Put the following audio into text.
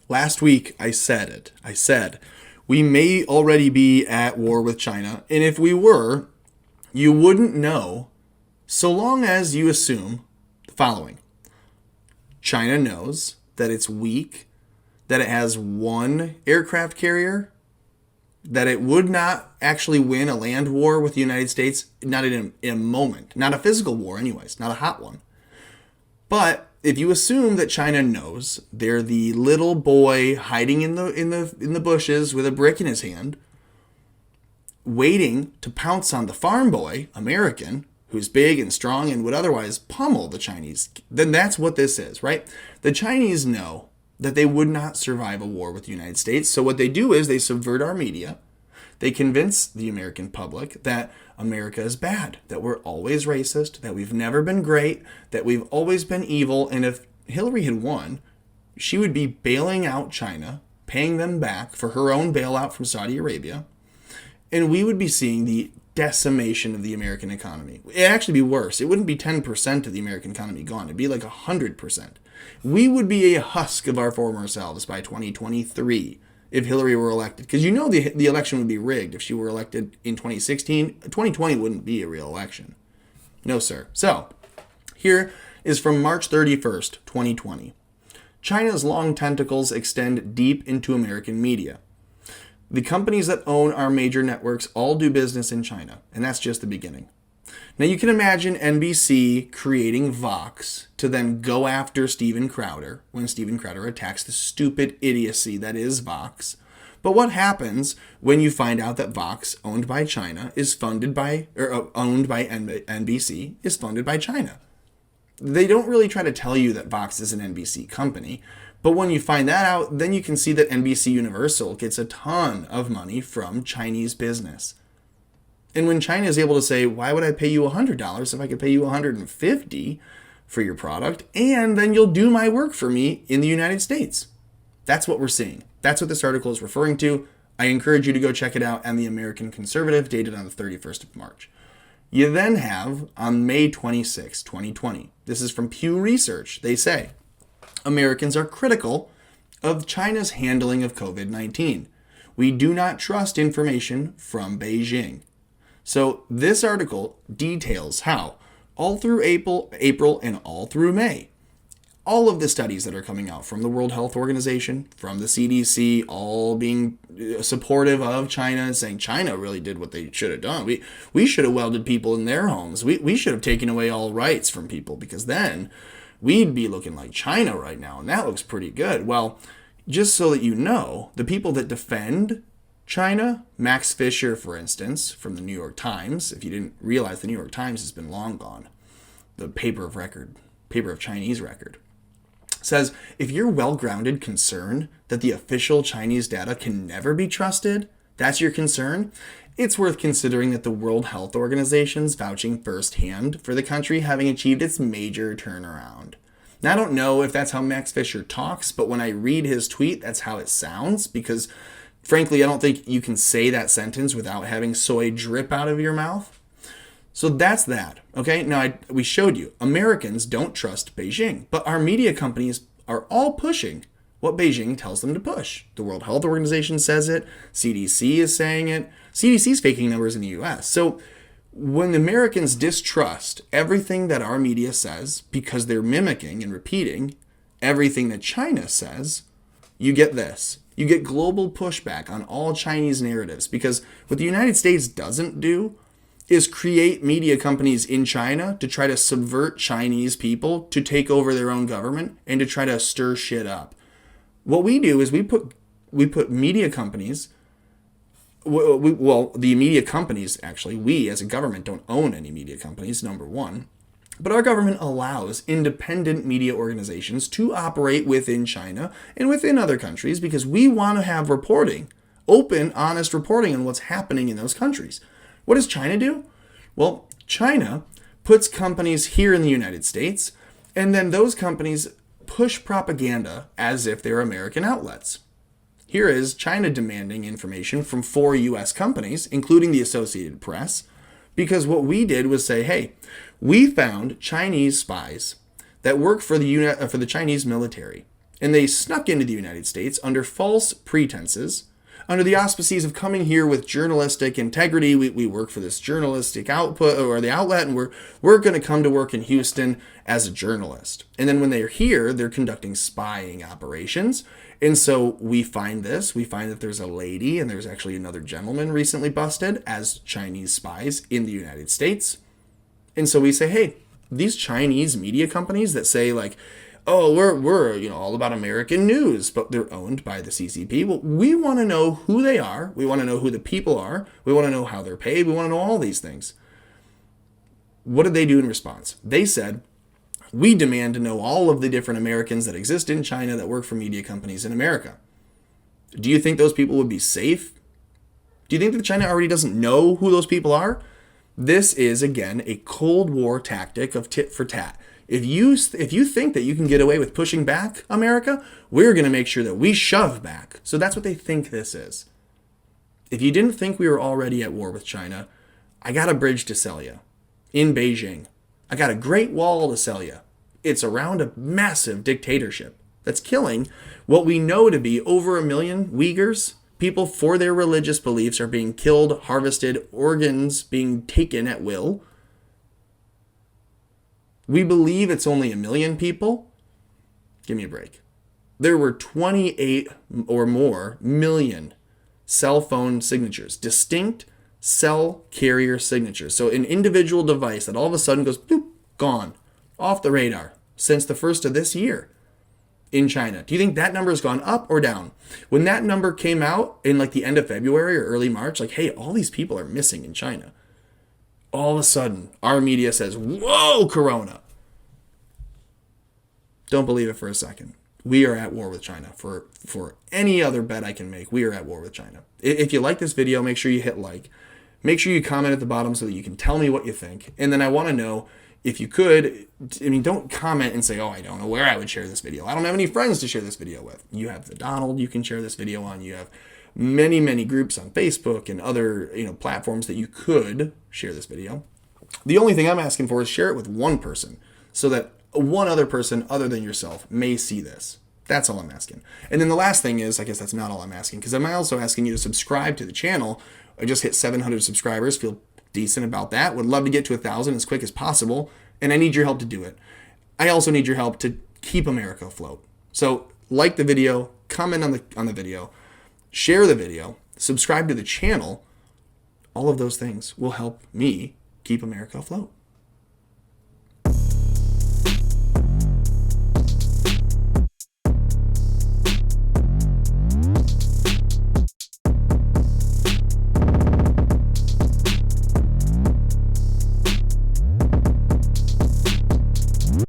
Last week, I said it. I said, we may already be at war with China, and if we were, you wouldn't know so long as you assume the following. China knows that it's weak, that it has one aircraft carrier, that it would not actually win a land war with the United States, not in a moment, not a physical war anyways, not a hot one. But if you assume that China knows they're the little boy hiding in the bushes with a brick in his hand, waiting to pounce on the farm boy, American, who's big and strong and would otherwise pummel the Chinese, then that's what this is, right? The Chinese know that they would not survive a war with the United States. So what they do is they subvert our media. They convince the American public that America is bad, that we're always racist, that we've never been great, that we've always been evil. And if Hillary had won, she would be bailing out China, paying them back for her own bailout from Saudi Arabia. And we would be seeing the decimation of the American economy. It'd actually be worse. It wouldn't be 10% of the American economy gone. It'd be like 100%. We would be a husk of our former selves by 2023 if Hillary were elected. Because you know the election would be rigged if she were elected in 2016. 2020 wouldn't be a real election. No, sir. So, here is from March 31st, 2020. China's long tentacles extend deep into American media. The companies that own our major networks all do business in China, and that's just the beginning. Now you can imagine NBC creating Vox to then go after Steven Crowder when Steven Crowder attacks the stupid idiocy that is Vox. But what happens when you find out that Vox, owned by China, is funded by, or owned by NBC, is funded by China? They don't really try to tell you that Vox is an NBC company. But when you find that out, then you can see that NBC Universal gets a ton of money from Chinese business. And when China is able to say, why would I pay you $100 if I could pay you $150 for your product, and then you'll do my work for me in the United States? That's what we're seeing. That's what this article is referring to. I encourage you to go check it out on the American Conservative, dated on the 31st of March. You then have, on May 26, 2020, this is from Pew Research, they say, Americans are critical of China's handling of COVID-19. We do not trust information from Beijing. So this article details how, all through April and all through May, all of the studies that are coming out from the World Health Organization, from the CDC, all being supportive of China and saying China really did what they should have done. We should have welded people in their homes. We should have taken away all rights from people, because then we'd be looking like China right now, and that looks pretty good. Well, just so that you know, the people that defend China, Max Fisher, for instance, from the New York Times, if you didn't realize, the New York Times has been long gone, the paper of Chinese record, says, if you're well-grounded concern that the official Chinese data can never be trusted, that's your concern, it's worth considering that the World Health Organization's vouching firsthand for the country having achieved its major turnaround. Now, I don't know if that's how Max Fisher talks, but when I read his tweet, that's how it sounds, because frankly, I don't think you can say that sentence without having soy drip out of your mouth. So that's that, okay? Now, we showed you, Americans don't trust Beijing, but our media companies are all pushing what Beijing tells them to push. The World Health Organization says it, CDC is saying it, CDC's faking numbers in the US. So when the Americans distrust everything that our media says because they're mimicking and repeating everything that China says, you get this. You get global pushback on all Chinese narratives, because what the United States doesn't do is create media companies in China to try to subvert Chinese people to take over their own government and to try to stir shit up. What we do is we put media companies, the media companies, actually, we as a government don't own any media companies, number one. But our government allows independent media organizations to operate within China and within other countries because we want to have reporting, open, honest reporting on what's happening in those countries. What does China do? Well, China puts companies here in the United States, and then those companies push propaganda as if they're American outlets. Here is China demanding information from 4 U.S. companies, including the Associated Press, because what we did was say, hey, we found Chinese spies that work for the Chinese military, And they snuck into the United States under false pretenses, under the auspices of coming here with journalistic integrity. We work for this journalistic output or the outlet, and we're going to come to work in Houston as a journalist. And then when they're here, they're conducting spying operations. And so we find that there's a lady and there's actually another gentleman recently busted as Chinese spies in the United States. And so we say, hey, these Chinese media companies that say like, oh, we're all about American news, but they're owned by the CCP. Well, we want to know who they are. We want to know who the people are. We want to know how they're paid. We want to know all these things. What did they do in response? They said, we demand to know all of the different Americans that exist in China that work for media companies in America. Do you think those people would be safe? Do you think that China already doesn't know who those people are? This is, again, a Cold War tactic of tit for tat. If you think that you can get away with pushing back America, we're going to make sure that we shove back. So that's what they think this is. If you didn't think we were already at war with China, I got a bridge to sell you in Beijing. I got a Great Wall to sell you. It's around a massive dictatorship that's killing what we know to be over 1 million Uyghurs. People for their religious beliefs are being killed, harvested, organs being taken at will. We believe it's only 1 million people. Give me a break. There were 28 or more million cell phone signatures, distinct cell carrier signatures. So an individual device that all of a sudden goes, boop, gone, off the radar since the first of this year in China. Do you think that number has gone up or down? When that number came out in like the end of February or early March, like, hey, all these people are missing in China. All of a sudden, our media says, whoa, Corona. Don't believe it for a second. We are at war with China. For any other bet I can make, we are at war with China. If you like this video, make sure you hit like. Make sure you comment at the bottom so that you can tell me what you think. And then I want to know, if you could, don't comment and say, oh, I don't know where I would share this video. I don't have any friends to share this video with. You have the Donald you can share this video on. You have many, many groups on Facebook and other platforms that you could share this video. The only thing I'm asking for is share it with one person so that one other person other than yourself may see this. That's all I'm asking. And then the last thing is, I guess that's not all I'm asking, because I'm also asking you to subscribe to the channel. I just hit 700 subscribers. Feel decent about that. Would love to get to 1,000 as quick as possible. And I need your help to do it. I also need your help to keep America afloat. So like the video, comment on the video, share the video, subscribe to the channel. All of those things will help me keep America afloat.